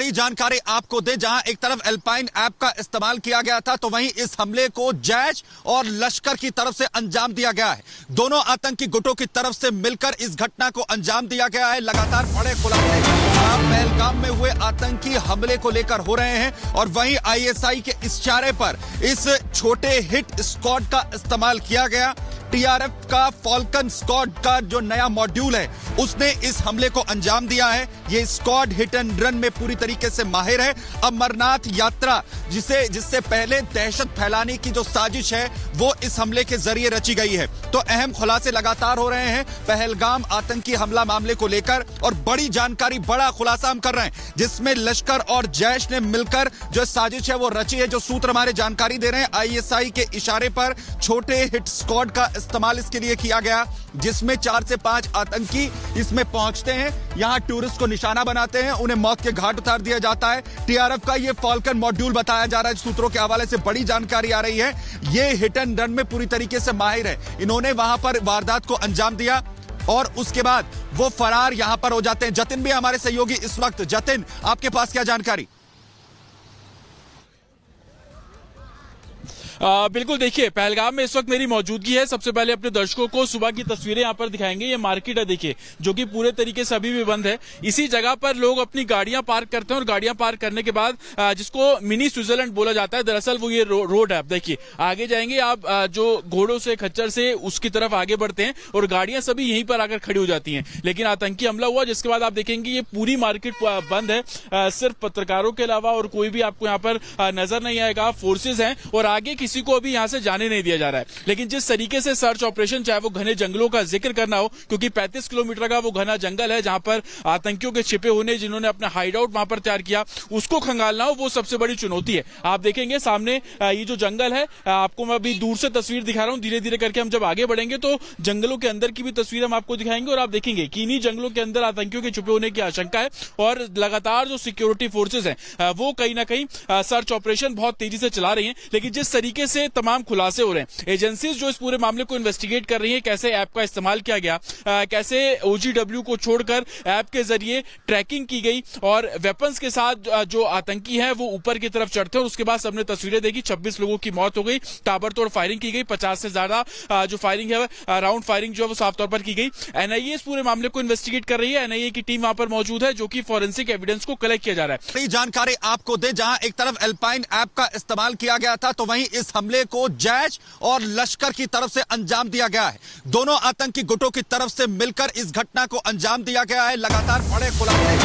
बड़ी जानकारी आपको दें, जहां एक तरफ एल्पाइन ऐप का इस्तेमाल किया गया था तो वहीं इस हमले को जैश और लश्कर की तरफ से अंजाम दिया गया है। दोनों आतंकी गुटों की तरफ से मिलकर इस घटना को अंजाम दिया गया है। लगातार बड़े खुलासे पहलगाम में हुए आतंकी हमले को लेकर हो रहे हैं और वहीं आईएसआई के इशारे पर इस छोटे हिट स्क्वाड का इस्तेमाल किया गया। टीआरएफ का फॉल्कन स्क्वाड का जो नया मॉड्यूल है उसने इस हमले को अंजाम दिया है। ये स्क्वाड हिट एंड रन में पूरी तरीके से माहिर है। अमरनाथ यात्रा जिससे पहले दहशत फैलाने की जो साजिश है वो इस हमले के जरिए रची गई है। तो अहम खुलासे लगातार हो रहे हैं पहलगाम आतंकी हमला मामले को लेकर और बड़ी जानकारी, बड़ा खुलासा हम कर रहे हैं जिसमें लश्कर और जैश ने मिलकर जो साजिश है वो रची है। जो सूत्र हमारे जानकारी दे रहे हैं, आईएसआई के इशारे पर छोटे हिट स्क्वाड का इस्तेमाल इसके लिए किया गया, जिसमें 4 से 5 आतंकी इसमें पहुंचते हैं, यहां टूरिस्ट को निशाना बनाते हैं, उन्हें मौत के घाट उतार दिया जाता है। टीआरएफ का यह फॉल्कन मॉड्यूल बताया जा रहा है। सूत्रों के हवाले से बड़ी जानकारी आ रही है, ये हिट एंड रन में पूरी तरीके से माहिर है। इन्होंने वहां पर वारदात को अंजाम दिया और उसके बाद वो फरार यहां पर हो जाते हैं। जतिन भी हमारे सहयोगी इस वक्त। जतिन, आपके पास क्या जानकारी? बिल्कुल, देखिए पहलगाम में इस वक्त मेरी मौजूदगी है। सबसे पहले अपने दर्शकों को सुबह की तस्वीरें यहाँ पर दिखाएंगे। ये मार्केट है देखिए, जो कि पूरे तरीके से अभी भी बंद है। इसी जगह पर लोग अपनी गाड़ियां पार्क करते हैं और गाड़ियां पार्क करने के बाद जिसको मिनी स्विट्जरलैंड बोला जाता है, दरअसल वो ये रोड है। देखिए आगे जाएंगे आप, जो घोड़ों से खच्चर से उसकी तरफ आगे बढ़ते हैं और गाड़ियां सभी यहीं पर आकर खड़ी हो जाती हैं। लेकिन आतंकी हमला हुआ जिसके बाद आप देखेंगे ये पूरी मार्केट बंद है। सिर्फ पत्रकारों के अलावा और कोई भी आपको यहाँ पर नजर नहीं आएगा। फोर्सेज हैं और आगे किसी को अभी यहां से जाने नहीं दिया जा रहा है। लेकिन जिस तरीके से सर्च ऑपरेशन, चाहे वो घने जंगलों का जिक्र करना हो, क्योंकि 35 किलोमीटर का वो घना जंगल है जहां पर आतंकियों के छिपे होने, जिन्होंने अपना हाइड आउट वहां पर तैयार किया, उसको खंगालना हो, वो सबसे बड़ी चुनौती है। आप देखेंगे सामने ये जो जंगल है, आपको मैं अभी दूर से तस्वीर दिखा रहा हूं। धीरे धीरे करके हम जब आगे बढ़ेंगे तो जंगलों के अंदर की भी तस्वीर हम आपको दिखाएंगे और आप देखेंगे कि इन्हीं जंगलों के अंदर आतंकियों के छुपे होने की आशंका है और लगातार जो सिक्योरिटी फोर्सेज हैं वो कहीं ना कहीं सर्च ऑपरेशन बहुत तेजी से चला रही हैं। लेकिन जिस तरीके से तमाम खुलासे हो रहे हैं, एजेंसीज जो इस पूरे मामले को इन्वेस्टिगेट कर रही हैं, कैसे ऐप का इस्तेमाल किया गया, कैसे ओजीडब्ल्यू को छोड़कर ऐप के जरिए ट्रैकिंग की गई और वेपन्स के साथ जो आतंकी हैं वो ऊपर की तरफ चढ़ते हैं और उसके बाद सबने तस्वीरें देखी। 26 लोगों की मौत हो गई, ताबड़तोड़ फायरिंग की गई, 50 से ज्यादा जो फायरिंग है, राउंड फायरिंग जो है वो साफ तौर पर की गई। एनआईए इस पूरे मामले को इन्वेस्टिगेट कर रही है। एनआईए की टीम वहां पर मौजूद है, जो कि फॉरेंसिक एविडेंस को कलेक्ट किया जा रहा है। जानकारी आपको दें, जहां एक तरफ एल्पाइन ऐप का इस्तेमाल किया गया था तो वहीं इस हमले को जैश और लश्कर की तरफ से अंजाम दिया गया है। दोनों आतंकी गुटों की तरफ से मिलकर इस घटना को अंजाम दिया गया है। लगातार बड़े खुलासे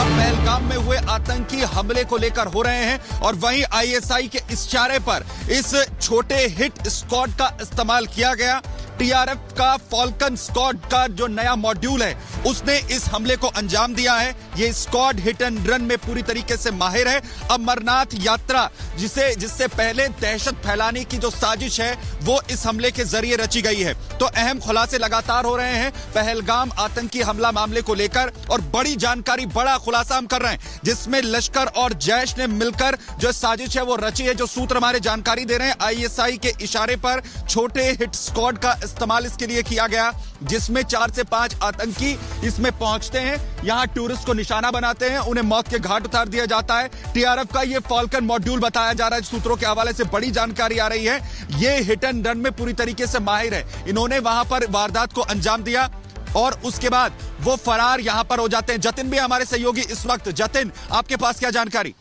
पहलगाम में हुए आतंकी हमले को लेकर हो रहे हैं और वहीं आईएसआई के इशारे पर इस छोटे हिट स्क्वाड का इस्तेमाल किया गया। टीआरएफ का फॉल्कन स्क्वाड का जो नया मॉड्यूल है उसने इस हमले को अंजाम दिया है। ये स्क्वाड हिट एंड रन में पूरी तरीके से माहिर है। अमरनाथ यात्रा जिससे पहले दहशत फैलाने की जो साजिश है वो इस हमले के जरिए रची गई है। तो अहम खुलासे लगातार हो रहे हैं पहलगाम आतंकी हमला मामले को लेकर और बड़ी जानकारी, बड़ा खुलासा हम कर रहे हैं जिसमें लश्कर और जैश ने मिलकर जो साजिश है वो रची है। जो सूत्र हमारे जानकारी दे रहे हैं, आईएसआई के इशारे पर छोटे हिट स्क्वाड का इस्तेमाल इसके लिए किया गया, जिसमें 4 से 5 आतंकी इसमें पहुंचते हैं, यहां टूरिस्ट को निशाना बनाते हैं, उन्हें मौत के घाट उतार दिया जाता है। टीआरएफ का यह फॉल्कन मॉड्यूल बताया जा रहा है। सूत्रों के हवाले से बड़ी जानकारी आ रही है, ये हिट एंड रन में पूरी तरीके से माहिर है। इन्होंने वहां पर वारदात को अंजाम दिया और उसके बाद वो फरार यहां पर हो जाते हैं। जतिन भी हमारे सहयोगी इस वक्त। जतिन, आपके पास क्या जानकारी?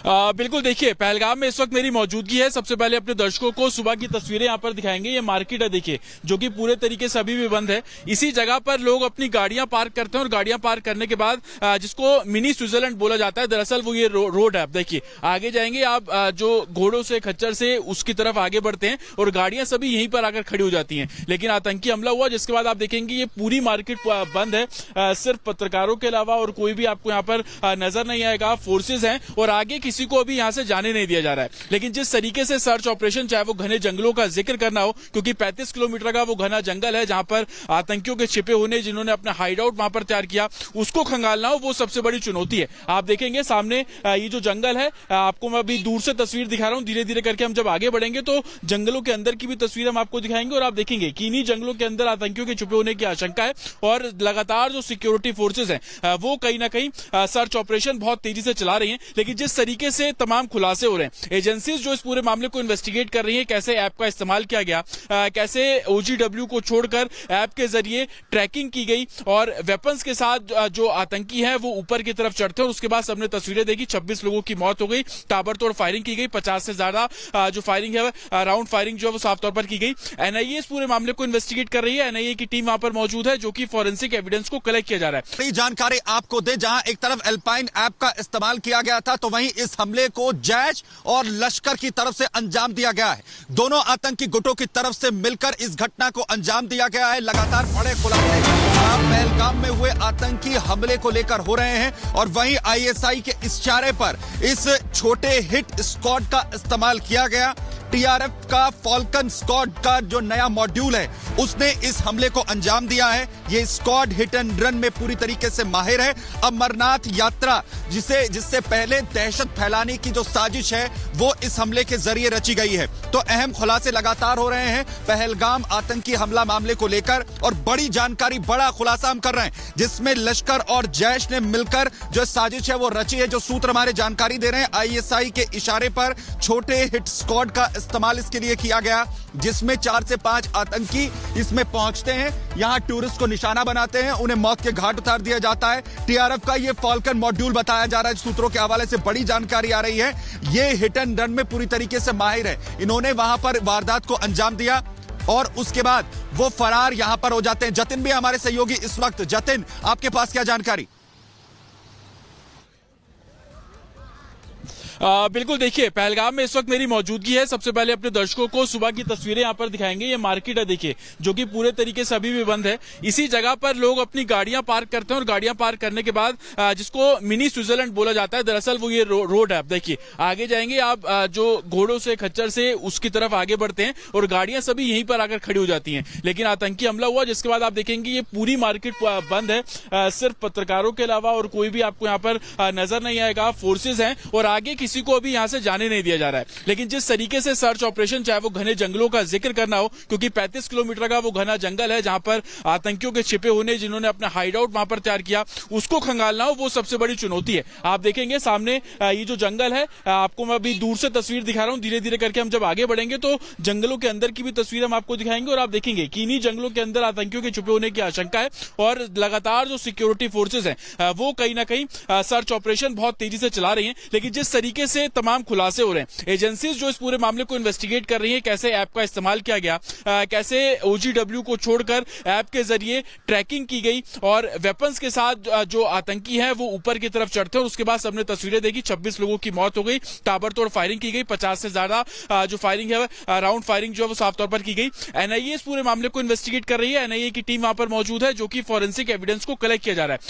बिल्कुल, देखिए पहलगाम में इस वक्त मेरी मौजूदगी है। सबसे पहले अपने दर्शकों को सुबह की तस्वीरें यहाँ पर दिखाएंगे। ये मार्केट है देखिए, जो कि पूरे तरीके से अभी भी बंद है। इसी जगह पर लोग अपनी गाड़ियां पार्क करते हैं और गाड़ियां पार्क करने के बाद जिसको मिनी स्विट्जरलैंड बोला जाता है, दरअसल वो ये रोड है। देखिए आगे जाएंगे आप, जो घोड़ों से खच्चर से उसकी तरफ आगे बढ़ते हैं और गाड़ियां सभी यहीं पर आकर खड़ी हो जाती हैं। लेकिन आतंकी हमला हुआ जिसके बाद आप देखेंगे ये पूरी मार्केट बंद है। सिर्फ पत्रकारों के अलावा और कोई भी आपको यहाँ पर नजर नहीं आएगा। फोर्सेज हैं और आगे किसी को अभी यहाँ से जाने नहीं दिया जा रहा है। लेकिन जिस तरीके से सर्च ऑपरेशन, चाहे वो घने जंगलों का जिक्र करना हो, क्योंकि 35 किलोमीटर का वो घना जंगल है जहां पर आतंकियों के छिपे होने, जिन्होंने अपना हाइड आउट वहां पर तैयार किया, उसको खंगालना हो, वो सबसे बड़ी चुनौती है। आप देखेंगे सामने ये जो जंगल है, आपको मैं अभी दूर से तस्वीर दिखा रहा हूं। धीरे धीरे करके हम जब आगे बढ़ेंगे तो जंगलों के अंदर की भी तस्वीर हम आपको दिखाएंगे और आप देखेंगे कि इन्हीं जंगलों के अंदर आतंकियों के छुपे होने की आशंका है और लगातार जो सिक्योरिटी फोर्सेज हैं वो कहीं ना कहीं सर्च ऑपरेशन बहुत तेजी से चला रही हैं। लेकिन जिस तरीके से तमाम खुलासे हो रहे हैं, एजेंसीज जो इस पूरे मामले को इन्वेस्टिगेट कर रही है, कैसे ऐप का इस्तेमाल किया गया, कैसे OGW को छोड़कर ऐप के जरिए ट्रैकिंग की गई और वेपन्स के साथ जो आतंकी है वो ऊपर की तरफ चढ़ते हैं और उसके बाद सबने तस्वीरें देखी। 26 लोगों की मौत हो गई, ताबड़तोड़ फायरिंग की गई, 50 से ज्यादा जो फायरिंग है, राउंड फायरिंग जो है वो साफ तौर पर की गई। NIA इस पूरे मामले को इन्वेस्टिगेट कर रही है। NIA की टीम वहां पर मौजूद है जो कि फॉरेंसिक एविडेंस को कलेक्ट किया जा रहा है। बड़ी जानकारी आपको दे, जहां एक तरफ एल्पाइन ऐप का इस्तेमाल किया गया था तो वहीं इस हमले को जैश और लश्कर की तरफ से अंजाम दिया गया है। दोनों आतंकी गुटों की तरफ से मिलकर इस घटना को अंजाम दिया गया है। लगातार बड़े खुलासे पहलगाम में हुए आतंकी हमले को लेकर हो रहे हैं और वहीं ISI के इशारे पर इस छोटे हिट स्क्वाड का इस्तेमाल किया गया। TRF का फॉल्कन स्क्वाड का जो नया मॉड्यूल है उसने इस हमले को अंजाम दिया है। ये स्क्वाड हिट एंड रन में पूरी तरीके से माहिर है। अमरनाथ यात्रा जिससे पहले दहशत फैलाने की जो साजिश है वो इस हमले के जरिए रची गई है। तो अहम खुलासे लगातार हो रहे हैं पहलगाम आतंकी हमला मामले को लेकर और बड़ी जानकारी, बड़ा खुलासा हम कर रहे हैं जिसमें लश्कर और जैश ने मिलकर जो साजिश है वो रची है। जो सूत्र हमारे जानकारी दे रहे हैं, ISI के इशारे पर छोटे हिट स्क्वाड का इस्तेमाल इसके लिए किया गया, जिसमें 4 से 5 आतंकी इसमें पहुंचते हैं, यहां टूरिस्ट को निशाना बनाते हैं, उन्हें मौत के घाट उतार दिया जाता है। TRF का ये फॉल्कन मॉड्यूल बताया जा रहा है। सूत्रों के हवाले से बड़ी जानकारी आ रही है, ये हिट एंड रन में पूरी तरीके से माहिर है। इन्होंने वहां पर वारदात को अंजाम दिया और उसके बाद वो फरार यहां पर हो जाते हैं। जतिन भी हमारे सहयोगी इस वक्त। जतिन, आपके पास क्या जानकारी? बिल्कुल, देखिए पहलगाम में इस वक्त मेरी मौजूदगी है। सबसे पहले अपने दर्शकों को सुबह की तस्वीरें यहाँ पर दिखाएंगे। ये मार्केट है देखिए, जो कि पूरे तरीके से अभी भी बंद है। इसी जगह पर लोग अपनी गाड़ियां पार्क करते हैं और गाड़ियां पार्क करने के बाद जिसको मिनी स्विट्जरलैंड बोला जाता है, दरअसल वो ये रोड है। आप देखिए आगे जाएंगे आप, जो घोड़ों से, खच्चर से उसकी तरफ आगे बढ़ते हैं और गाड़ियां सभी यहीं पर आकर खड़ी हो जाती हैं। लेकिन आतंकी हमला हुआ जिसके बाद आप देखेंगे ये पूरी मार्केट बंद है। सिर्फ पत्रकारों के अलावा और कोई भी आपको यहाँ पर नजर नहीं आएगा। फोर्सेज हैं और आगे किसी को अभी यहां से जाने नहीं दिया जा रहा है। लेकिन जिस तरीके से सर्च ऑपरेशन, चाहे वो घने जंगलों का जिक्र करना हो, क्योंकि 35 किलोमीटर का वो घना जंगल है जहां पर आतंकियों के छिपे होने, जिन्होंने अपना हाइड आउट वहां पर तैयार किया, उसको खंगालना हो, वो सबसे बड़ी चुनौती है। आप देखेंगे सामने ये जो जंगल है, आपको मैं अभी दूर से तस्वीर दिखा रहा हूं। धीरे धीरे करके हम जब आगे बढ़ेंगे तो जंगलों के अंदर की भी तस्वीर हम आपको दिखाएंगे और आप देखेंगे कि इन्हीं जंगलों के अंदर आतंकियों के छुपे होने की आशंका है और लगातार जो सिक्योरिटी फोर्सेज हैं वो कहीं ना कहीं सर्च ऑपरेशन बहुत तेजी से चला रही हैं। लेकिन जिस तरीके से तमाम खुलासे हो रहे हैं, एजेंसीज जो इस पूरे मामले को इन्वेस्टिगेट कर रही है, कैसे ऐप का इस्तेमाल किया गया, कैसे OGW को छोड़कर ऐप के जरिए ट्रैकिंग की गई और वेपन्स के साथ जो आतंकी है वो ऊपर की तरफ चढ़ते हैं और उसके बाद सबने तस्वीरें देखी। 26 लोगों की मौत हो गई, ताबड़तोड़ फायरिंग की गई, 50 से ज्यादा जो फायरिंग है, राउंड फायरिंग जो है वो साफ तौर पर की गई। NIA इस पूरे मामले को इन्वेस्टिगेट कर रही है। NIA की टीम वहां पर मौजूद है जो कि फॉरेंसिक एविडेंस को कलेक्ट किया जा रहा है।